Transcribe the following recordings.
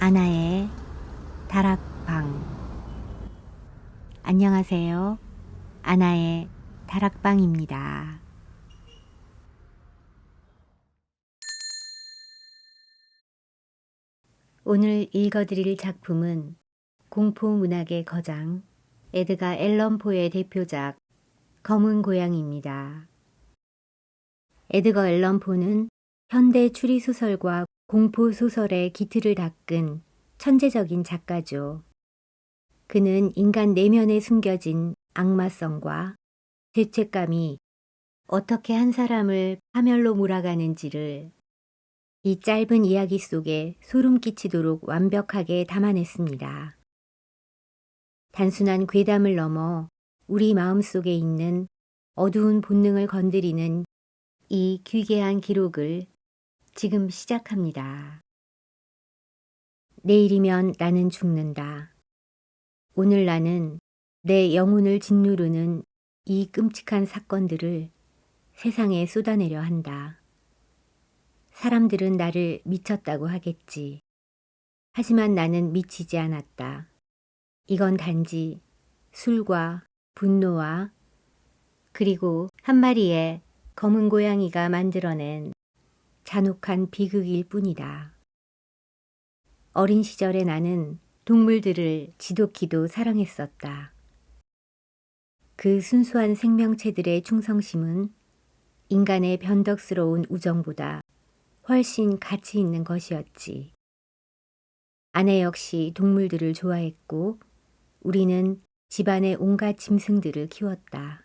아나의 다락방. 안녕하세요. 아나의 다락방입니다. 오늘 읽어드릴 작품은 공포문학의 거장 에드가 앨런 포의 대표작 검은 고양이입니다. 에드거 앨런 포는 현대 추리소설과 공포소설의 기틀을 닦은 천재적인 작가죠. 그는 인간 내면에 숨겨진 악마성과 죄책감이 어떻게 한 사람을 파멸로 몰아가는지를 이 짧은 이야기 속에 소름 끼치도록 완벽하게 담아냈습니다. 단순한 괴담을 넘어 우리 마음속에 있는 어두운 본능을 건드리는 이 기괴한 기록을 지금 시작합니다. 내일이면 나는 죽는다. 오늘 나는 내 영혼을 짓누르는 이 끔찍한 사건들을 세상에 쏟아내려 한다. 사람들은 나를 미쳤다고 하겠지. 하지만 나는 미치지 않았다. 이건 단지 술과 분노와 그리고 한 마리의 검은 고양이가 만들어낸 잔혹한 비극일 뿐이다. 어린 시절에 나는 동물들을 지독히도 사랑했었다. 그 순수한 생명체들의 충성심은 인간의 변덕스러운 우정보다 훨씬 가치 있는 것이었지. 아내 역시 동물들을 좋아했고 우리는 집안의 온갖 짐승들을 키웠다.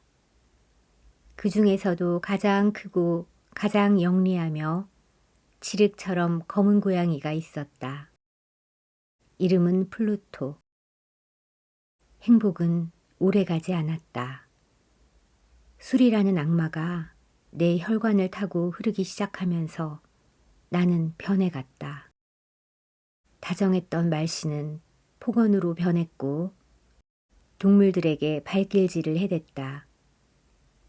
그 중에서도 가장 크고 가장 영리하며 칠흑처럼 검은 고양이가 있었다. 이름은 플루토. 행복은 오래가지 않았다. 술이라는 악마가 내 혈관을 타고 흐르기 시작하면서 나는 변해갔다. 다정했던 말씨는 폭언으로 변했고 동물들에게 발길질을 해댔다.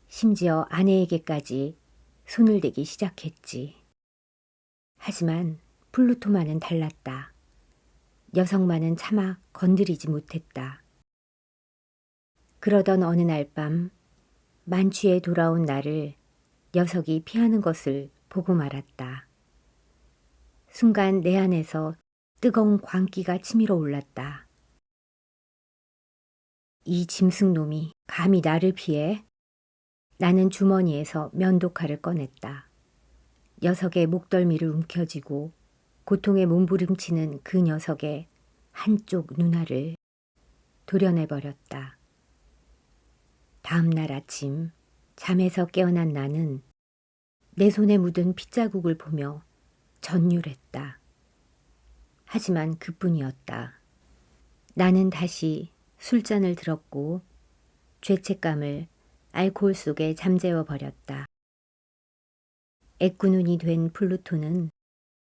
심지어 아내에게까지 손을 대기 시작했지. 하지만 플루토만은 달랐다. 녀석만은 차마 건드리지 못했다. 그러던 어느 날 밤 만취해 돌아온 나를 녀석이 피하는 것을 보고 말았다. 순간 내 안에서 뜨거운 광기가 치밀어 올랐다. 이 짐승놈이 감히 나를 피해? 나는 주머니에서 면도칼을 꺼냈다. 녀석의 목덜미를 움켜쥐고 고통에 몸부림치는 그 녀석의 한쪽 눈알을 도려내버렸다. 다음 날 아침 잠에서 깨어난 나는 내 손에 묻은 핏자국을 보며 전율했다. 하지만 그뿐이었다. 나는 다시 술잔을 들었고 죄책감을 알코올 속에 잠재워 버렸다. 애꾸눈이 된 플루토는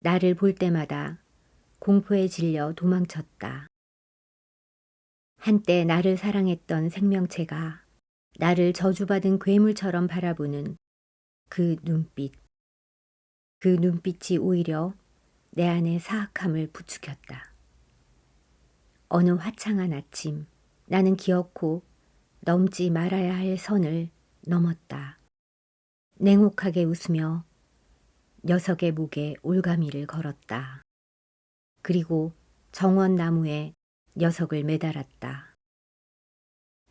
나를 볼 때마다 공포에 질려 도망쳤다. 한때 나를 사랑했던 생명체가 나를 저주받은 괴물처럼 바라보는 그 눈빛. 그 눈빛이 오히려 내 안의 사악함을 부추겼다. 어느 화창한 아침 나는 기어코 넘지 말아야 할 선을 넘었다. 냉혹하게 웃으며 녀석의 목에 올가미를 걸었다. 그리고 정원나무에 녀석을 매달았다.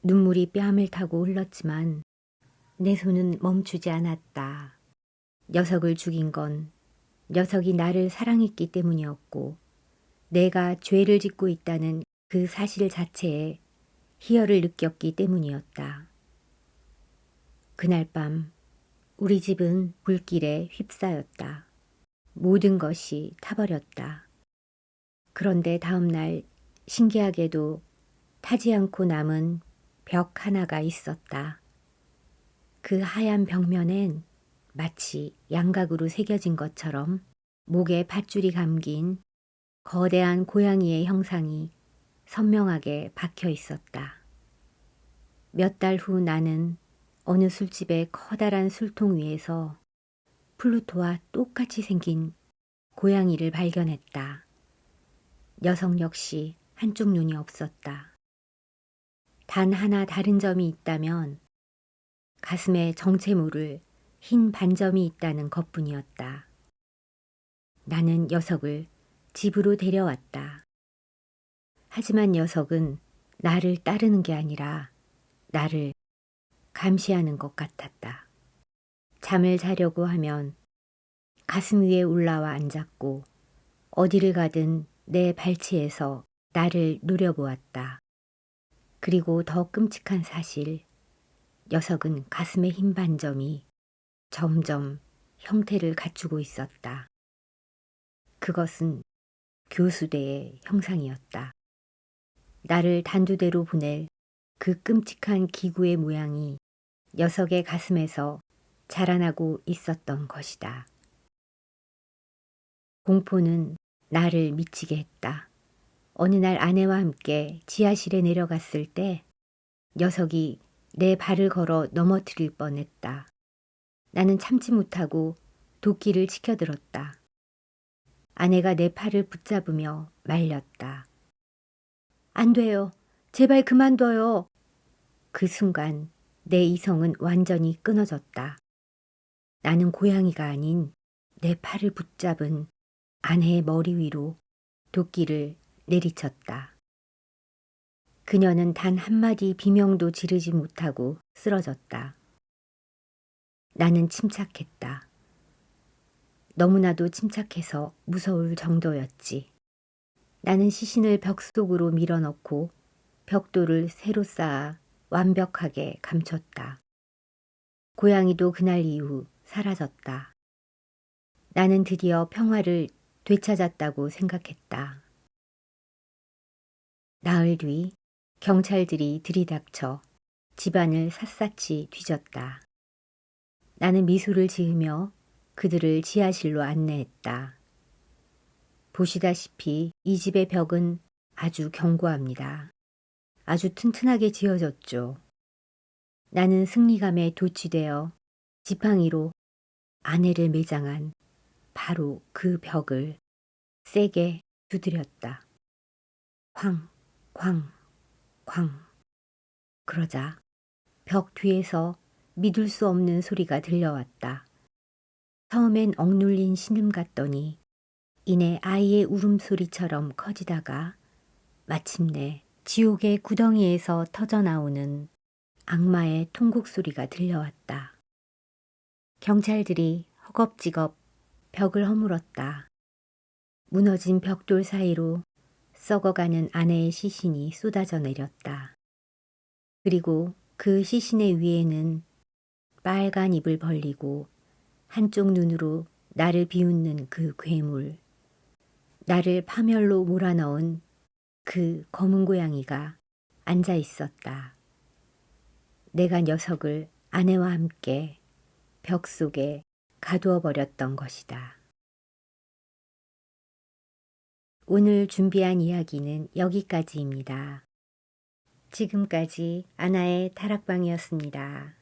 눈물이 뺨을 타고 흘렀지만 내 손은 멈추지 않았다. 녀석을 죽인 건 녀석이 나를 사랑했기 때문이었고 내가 죄를 짓고 있다는 그 사실 자체에 희열을 느꼈기 때문이었다. 그날 밤 우리 집은 불길에 휩싸였다. 모든 것이 타버렸다. 그런데 다음 날 신기하게도 타지 않고 남은 벽 하나가 있었다. 그 하얀 벽면엔 마치 양각으로 새겨진 것처럼 목에 밧줄이 감긴 거대한 고양이의 형상이 선명하게 박혀 있었다. 몇 달 후 나는 어느 술집의 커다란 술통 위에서 플루토와 똑같이 생긴 고양이를 발견했다. 녀석 역시 한쪽 눈이 없었다. 단 하나 다른 점이 있다면 가슴에 정체 모를 흰 반점이 있다는 것뿐이었다. 나는 녀석을 집으로 데려왔다. 하지만 녀석은 나를 따르는 게 아니라 나를 감시하는 것 같았다. 잠을 자려고 하면 가슴 위에 올라와 앉았고 어디를 가든 내 발치에서 나를 노려보았다. 그리고 더 끔찍한 사실, 녀석은 가슴의 흰 반점이 점점 형태를 갖추고 있었다. 그것은 교수대의 형상이었다. 나를 단두대로 보낼 그 끔찍한 기구의 모양이 녀석의 가슴에서 자라나고 있었던 것이다. 공포는 나를 미치게 했다. 어느 날 아내와 함께 지하실에 내려갔을 때 녀석이 내 발을 걸어 넘어뜨릴 뻔했다. 나는 참지 못하고 도끼를 치켜들었다. 아내가 내 팔을 붙잡으며 말렸다. 안 돼요. 제발 그만둬요. 그 순간 내 이성은 완전히 끊어졌다. 나는 고양이가 아닌 내 팔을 붙잡은 아내의 머리 위로 도끼를 내리쳤다. 그녀는 단 한마디 비명도 지르지 못하고 쓰러졌다. 나는 침착했다. 너무나도 침착해서 무서울 정도였지. 나는 시신을 벽 속으로 밀어넣고 벽돌을 새로 쌓아 완벽하게 감췄다. 고양이도 그날 이후 사라졌다. 나는 드디어 평화를 되찾았다고 생각했다. 나흘 뒤 경찰들이 들이닥쳐 집안을 샅샅이 뒤졌다. 나는 미소를 지으며 그들을 지하실로 안내했다. 보시다시피 이 집의 벽은 아주 견고합니다. 아주 튼튼하게 지어졌죠. 나는 승리감에 도취되어 지팡이로 아내를 매장한 바로 그 벽을 세게 두드렸다. 쾅, 쾅, 쾅. 그러자 벽 뒤에서 믿을 수 없는 소리가 들려왔다. 처음엔 억눌린 신음 같더니 이내 아이의 울음소리처럼 커지다가 마침내 지옥의 구덩이에서 터져나오는 악마의 통곡 소리가 들려왔다. 경찰들이 허겁지겁 벽을 허물었다. 무너진 벽돌 사이로 썩어가는 아내의 시신이 쏟아져 내렸다. 그리고 그 시신의 위에는 빨간 입을 벌리고 한쪽 눈으로 나를 비웃는 그 괴물, 나를 파멸로 몰아넣은 그 검은 고양이가 앉아 있었다. 내가 녀석을 아내와 함께 벽 속에 가두어 버렸던 것이다. 오늘 준비한 이야기는 여기까지입니다. 지금까지 아나의 다락방이었습니다.